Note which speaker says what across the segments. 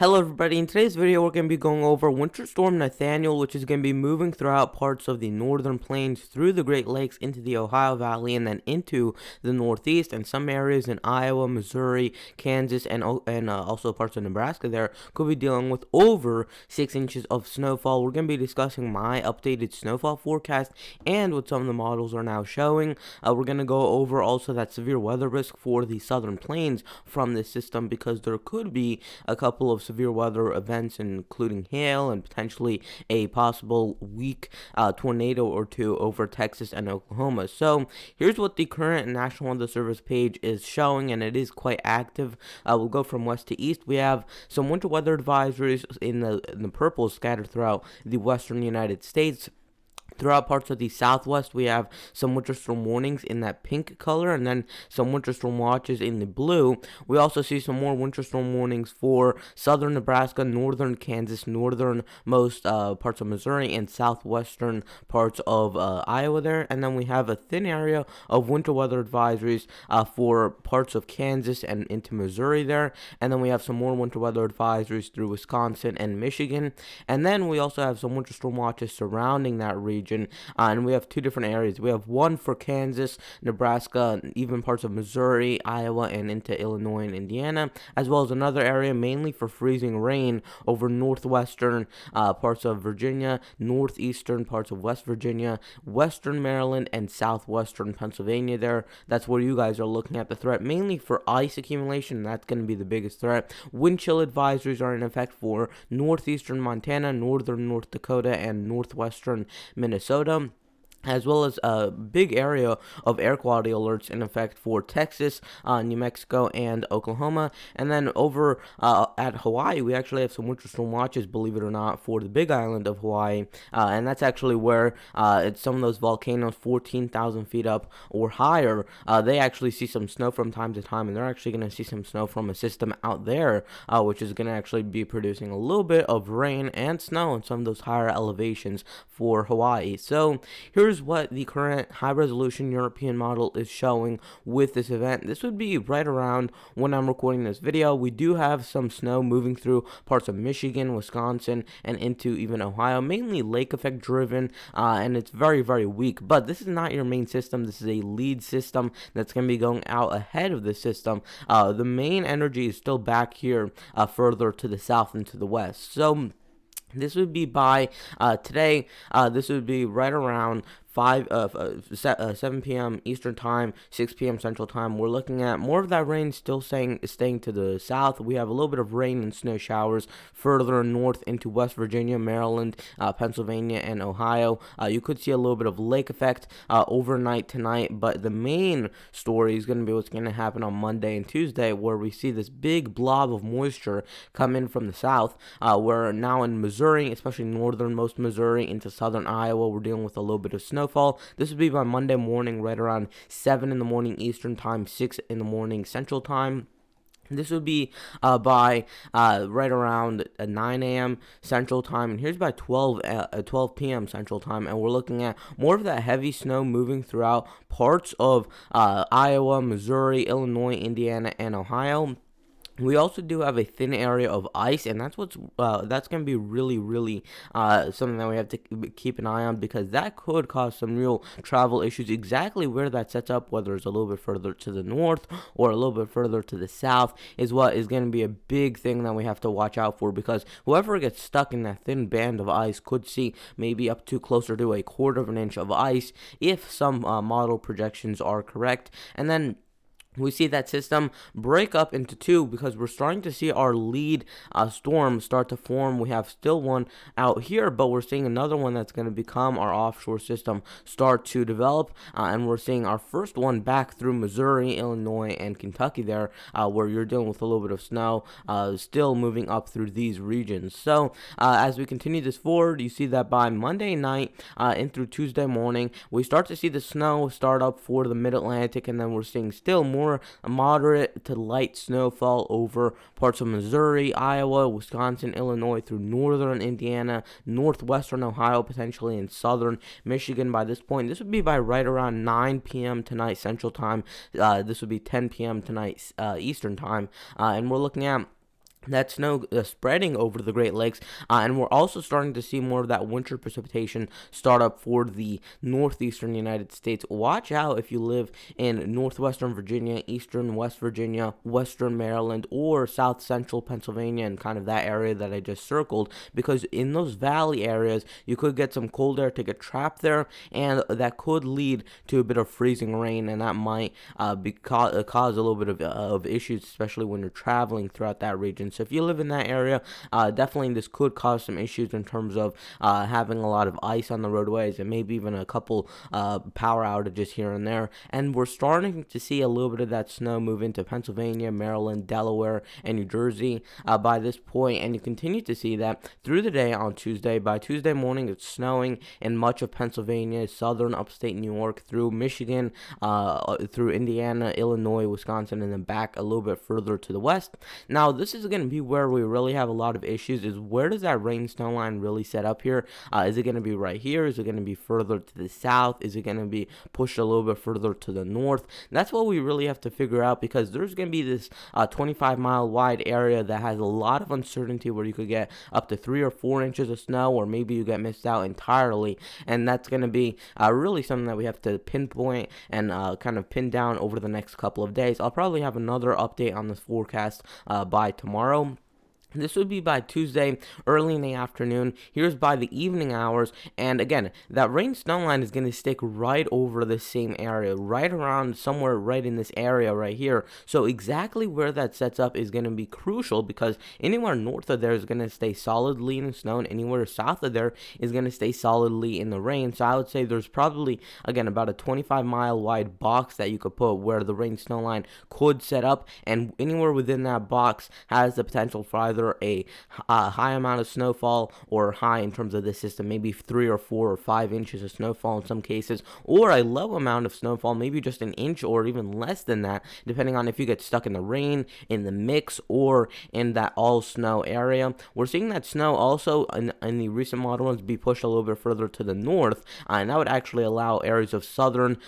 Speaker 1: Hello everybody, in today's video we're going to be going over Winter Storm Nathaniel, which is going to be moving throughout parts of the northern plains through the Great Lakes into the Ohio Valley and then into the Northeast, and some areas in Iowa, Missouri, Kansas, and also parts of Nebraska there could be dealing with over 6 inches of snowfall. We're going to be discussing my updated snowfall forecast and what some of the models are now showing. We're going to go over also that severe weather risk for the southern plains from this system, because there could be a couple of severe weather events, including hail and potentially a possible weak tornado or two over Texas and Oklahoma. So here's what the current National Weather Service page is showing, and it is quite active. We'll go from west to east. We have some winter weather advisories in the purple scattered throughout the western United States. Throughout parts of the southwest, we have some winter storm warnings in that pink color, and then some winter storm watches in the blue. We also see some more winter storm warnings for southern Nebraska, northern Kansas, northernmost parts of Missouri, and southwestern parts of Iowa there. And then we have a thin area of winter weather advisories for parts of Kansas and into Missouri there. And then we have some more winter weather advisories through Wisconsin and Michigan. And then we also have some winter storm watches surrounding that region. And we have two different areas. We have one for Kansas, Nebraska, even parts of Missouri, Iowa, and into Illinois and Indiana, as well as another area mainly for freezing rain over northwestern parts of Virginia, northeastern parts of West Virginia, western Maryland, and southwestern Pennsylvania there. That's where you guys are looking at the threat, mainly for ice accumulation. That's going to be the biggest threat. Wind chill advisories are in effect for northeastern Montana, northern North Dakota, and northwestern Minnesota, as well as a big area of air quality alerts in effect for Texas, New Mexico, and Oklahoma. And then over at Hawaii, we actually have some winter storm watches, believe it or not, for the big island of Hawaii. And that's actually where it's some of those volcanoes 14,000 feet up or higher. They actually see some snow from time to time, and they're actually going to see some snow from a system out there, which is going to actually be producing a little bit of rain and snow in some of those higher elevations for Hawaii. So here's what the current high-resolution European model is showing with this event. This would be right around when I'm recording this video. We do have some snow moving through parts of Michigan, Wisconsin, and into even Ohio, mainly lake effect driven, and it's very, very weak. But this is not your main system. This is a lead system that's going to be going out ahead of the system. The main energy is still back here further to the south and to the west. So this would be by today. This would be right around 7 p.m. Eastern Time, 6 p.m. Central Time. We're looking at more of that rain still staying to the south. We have a little bit of rain and snow showers further north into West Virginia, Maryland, Pennsylvania, and Ohio. You could see a little bit of lake effect overnight tonight, but the main story is going to be what's going to happen on Monday and Tuesday, where we see this big blob of moisture come in from the south. We're now in Missouri, especially northernmost Missouri into southern Iowa. We're dealing with a little bit of snowfall. This would be by Monday morning, right around 7 in the morning Eastern Time, 6 in the morning Central Time. This would be by right around 9 a.m. Central Time, and here's by 12 p.m. Central Time, and we're looking at more of that heavy snow moving throughout parts of Iowa, Missouri, Illinois, Indiana, and Ohio. We also do have a thin area of ice, and that's going to be really something that we have to keep an eye on, because that could cause some real travel issues. Exactly where that sets up, whether it's a little bit further to the north or a little bit further to the south, is what is going to be a big thing that we have to watch out for, because whoever gets stuck in that thin band of ice could see maybe up to closer to a quarter of an inch of ice if some model projections are correct. And then we see that system break up into two, because we're starting to see our lead storm start to form. We have still one out here, but we're seeing another one that's going to become our offshore system start to develop, and we're seeing our first one back through Missouri, Illinois, and Kentucky there, where you're dealing with a little bit of snow, still moving up through these regions. So as we continue this forward, you see that by Monday night in through Tuesday morning, we start to see the snow start up for the mid-Atlantic, and then we're seeing still more moderate to light snowfall over parts of Missouri, Iowa, Wisconsin, Illinois, through northern Indiana, northwestern Ohio, potentially in southern Michigan by this point. This would be by right around 9 p.m. tonight Central Time. This would be 10 p.m. tonight Eastern Time. And we're looking at that snow spreading over the Great Lakes, and we're also starting to see more of that winter precipitation start up for the northeastern United States. Watch out if you live in northwestern Virginia, eastern West Virginia, western Maryland, or south central Pennsylvania, and kind of that area that I just circled, because in those valley areas, you could get some cold air to get trapped there, and that could lead to a bit of freezing rain, and that might cause a little bit of issues, especially when you're traveling throughout that region. So if you live in that area, definitely this could cause some issues in terms of having a lot of ice on the roadways and maybe even a couple power outages here and there. And we're starting to see a little bit of that snow move into Pennsylvania, Maryland, Delaware, and New Jersey by this point. And you continue to see that through the day on Tuesday. By Tuesday morning, it's snowing in much of Pennsylvania, southern upstate New York, through Michigan, through Indiana, Illinois, Wisconsin, and then back a little bit further to the west. Now, this is going to be where we really have a lot of issues, is where does that rain snow line really set up here? Is it going to be right here? Is it going to be further to the south? Is it going to be pushed a little bit further to the north? That's what we really have to figure out, because there's going to be this 25-mile wide area that has a lot of uncertainty, where you could get up to 3 or 4 inches of snow, or maybe you get missed out entirely. And that's going to be really something that we have to pinpoint and kind of pin down over the next couple of days. I'll probably have another update on this forecast by tomorrow. This would be by Tuesday, early in the afternoon. Here's by the evening hours. And again, that rain snow line is going to stick right over the same area, right around somewhere right in this area right here. So exactly where that sets up is going to be crucial, because anywhere north of there is going to stay solidly in the snow, and anywhere south of there is going to stay solidly in the rain. So I would say there's probably, again, about a 25-mile wide box that you could put where the rain snow line could set up, and anywhere within that box has the potential for either a high amount of snowfall, or high in terms of the system, maybe 3 or 4 or 5 inches of snowfall in some cases, or a low amount of snowfall, maybe just an inch or even less than that, depending on if you get stuck in the rain, in the mix, or in that all snow area. We're seeing that snow also in the recent model ones be pushed a little bit further to the north, and that would actually allow areas of southern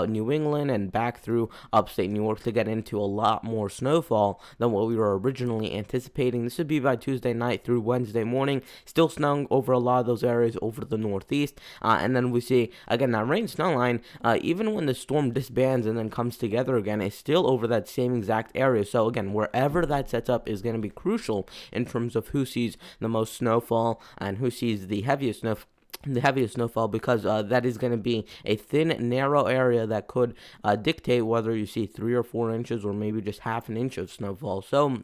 Speaker 1: New England and back through upstate New York to get into a lot more snowfall than what we were originally anticipating. This would be by Tuesday night through Wednesday morning, still snowing over a lot of those areas over the northeast, and then we see again that rain snow line, even when the storm disbands and then comes together again, is still over that same exact area. So again, wherever that sets up is going to be crucial in terms of who sees the most snowfall and who sees the heaviest snowfall, because that is going to be a thin, narrow area that could dictate whether you see 3 or 4 inches or maybe just half an inch of snowfall. So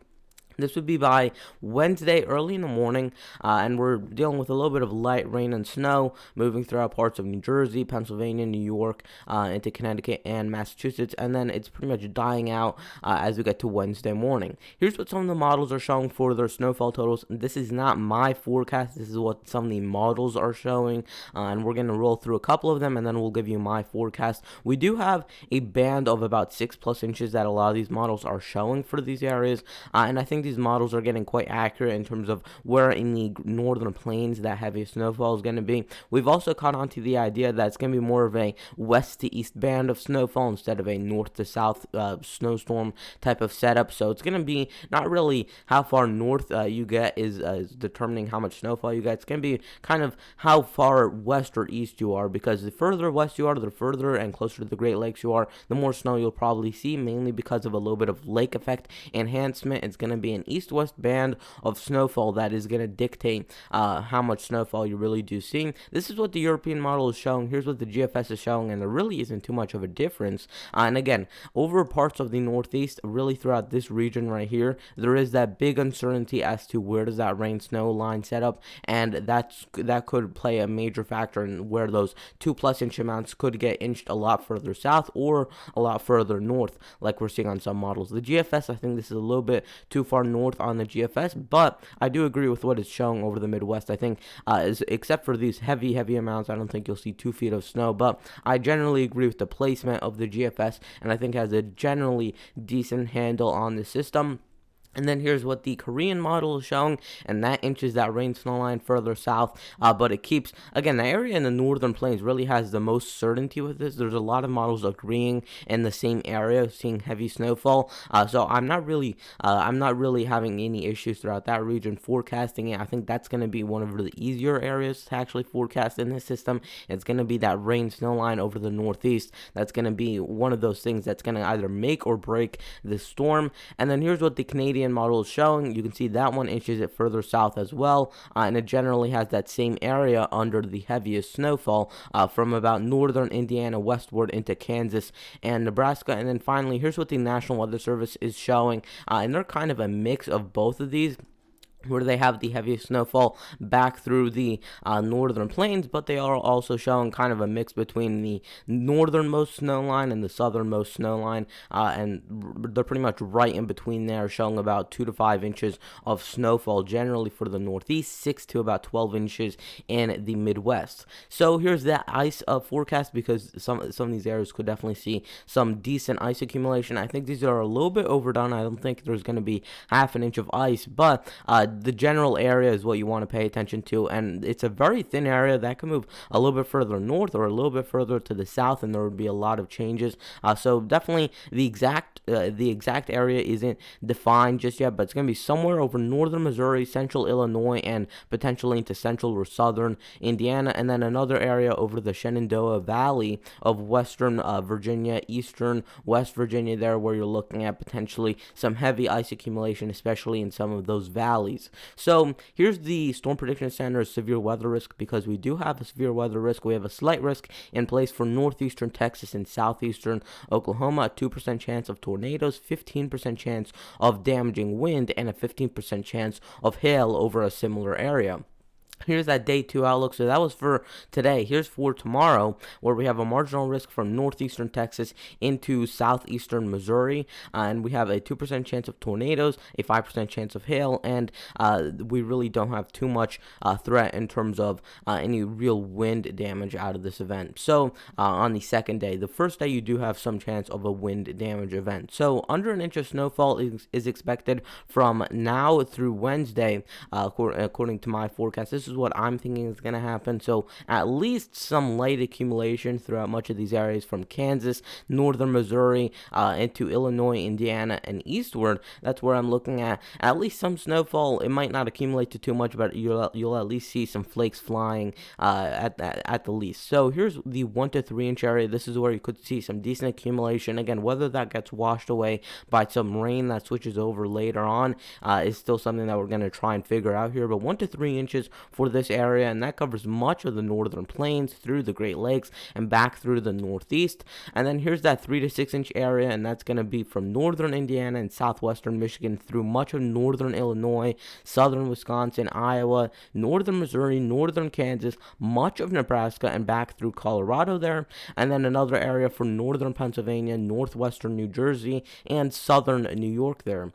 Speaker 1: this would be by Wednesday early in the morning, and we're dealing with a little bit of light rain and snow moving throughout parts of New Jersey, Pennsylvania, New York, into Connecticut and Massachusetts, and then it's pretty much dying out as we get to Wednesday morning. Here's what some of the models are showing for their snowfall totals. This is not my forecast. This is what some of the models are showing, and we're going to roll through a couple of them, and then we'll give you my forecast. We do have a band of about 6+ inches that a lot of these models are showing for these areas, and I think these models are getting quite accurate in terms of where in the northern plains that heavy snowfall is going to be. We've also caught on to the idea that it's going to be more of a west to east band of snowfall instead of a north to south snowstorm type of setup. So it's going to be not really how far north you get is determining how much snowfall you get. It's going to be kind of how far west or east you are, because the further west you are, the further and closer to the Great Lakes you are, the more snow you'll probably see, mainly because of a little bit of lake effect enhancement. It's going to be an east-west band of snowfall that is going to dictate how much snowfall you really do see. This is what the European model is showing. Here's what the GFS is showing, and there really isn't too much of a difference. And again, over parts of the northeast, really throughout this region right here, there is that big uncertainty as to where does that rain snow line set up, and that could play a major factor in where those 2+ inch amounts could get inched a lot further south or a lot further north, like we're seeing on some models. The GFS, I think this is a little bit too far north on the GFS, but I do agree with what it's showing over the Midwest. I think, except for these heavy amounts, I don't think you'll see 2 feet of snow, but I generally agree with the placement of the GFS, and I think it has a generally decent handle on the system. And then here's what the Korean model is showing, and that inches that rain snow line further south. But it keeps, again, the area in the northern plains really has the most certainty with this. There's a lot of models agreeing in the same area, seeing heavy snowfall. So I'm not really having any issues throughout that region forecasting it. I think that's going to be one of the easier areas to actually forecast in this system. It's going to be that rain snow line over the northeast. That's going to be one of those things that's going to either make or break the storm. And then here's what the Canadian model is showing. You can see that one inches it further south as well, and it generally has that same area under the heaviest snowfall from about northern Indiana westward into Kansas and Nebraska. And then finally, here's what the National Weather Service is showing, and they're kind of a mix of both of these, where they have the heaviest snowfall back through the northern plains, but they are also showing kind of a mix between the northernmost snow line and the southernmost snow line, and they're pretty much right in between there, showing about 2 to 5 inches of snowfall generally for the northeast, 6 to about 12 inches in the Midwest. So here's that ice forecast, because some of these areas could definitely see some decent ice accumulation. I think these are a little bit overdone. I don't think there's going to be half an inch of ice, but the general area is what you want to pay attention to, and it's a very thin area that can move a little bit further north or a little bit further to the south, and there would be a lot of changes. So definitely the exact area isn't defined just yet, but it's going to be somewhere over northern Missouri, central Illinois, and potentially into central or southern Indiana, and then another area over the Shenandoah Valley of western Virginia, eastern West Virginia there, where you're looking at potentially some heavy ice accumulation, especially in some of those valleys. So here's the Storm Prediction Center's severe weather risk, because we do have a severe weather risk. We have a slight risk in place for northeastern Texas and southeastern Oklahoma, a 2% chance of tornadoes, 15% chance of damaging wind, and a 15% chance of hail over a similar area. Here's that day 2 outlook. So that was for today. Here's for tomorrow, where we have a marginal risk from northeastern Texas into southeastern Missouri, and we have a 2% chance of tornadoes, a 5% chance of hail, and we really don't have too much threat in terms of any real wind damage out of this event. So on the second day, the first day, you do have some chance of a wind damage event. So under an inch of snowfall is expected from now through Wednesday, according to my forecast. This is what I'm thinking is going to happen. So at least some light accumulation throughout much of these areas from Kansas, northern Missouri, into Illinois, Indiana, and eastward. That's where I'm looking at least some snowfall. It might not accumulate to too much, but you'll at least see some flakes flying at the least. So here's the 1 to 3 inch area. This is where you could see some decent accumulation. Again, whether that gets washed away by some rain that switches over later on is still something that we're going to try and figure out here. But 1 to 3 inches for this area, and that covers much of the northern plains through the Great Lakes and back through the northeast. And then here's that 3 to 6 inch area, and that's going to be from northern Indiana and southwestern Michigan through much of northern Illinois, southern Wisconsin, Iowa, northern Missouri, northern Kansas, much of Nebraska, and back through Colorado there. And then another area for northern Pennsylvania, northwestern New Jersey, and southern New York there.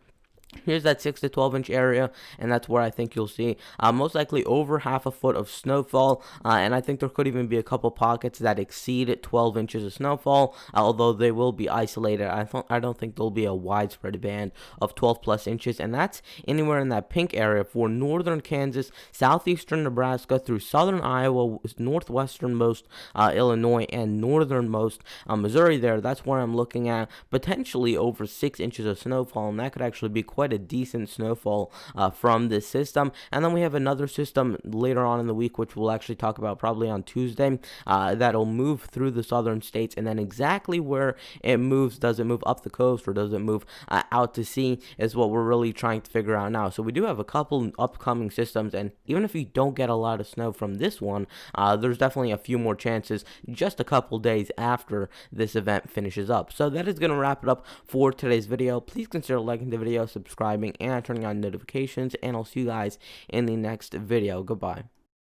Speaker 1: Here's that 6 to 12 inch area, and that's where I think you'll see most likely over half a foot of snowfall, and I think there could even be a couple pockets that exceed 12 inches of snowfall, although they will be isolated. I don't think there'll be a widespread band of 12 plus inches, and that's anywhere in that pink area for northern Kansas, southeastern Nebraska, through southern Iowa, northwesternmost Illinois, and northernmost Missouri there. That's where I'm looking at potentially over 6 inches of snowfall, and that could actually be quite a decent snowfall from this system. And then we have another system later on in the week, which we'll actually talk about probably on Tuesday, that'll move through the southern states. And then exactly where it moves, does it move up the coast or does it move out to sea, is what we're really trying to figure out now. So we do have a couple upcoming systems, and even if you don't get a lot of snow from this one, there's definitely a few more chances just a couple days after this event finishes up. So that is going to wrap it up for today's video. Please consider liking the video, subscribing, and turning on notifications, and I'll see you guys in the next video. Goodbye.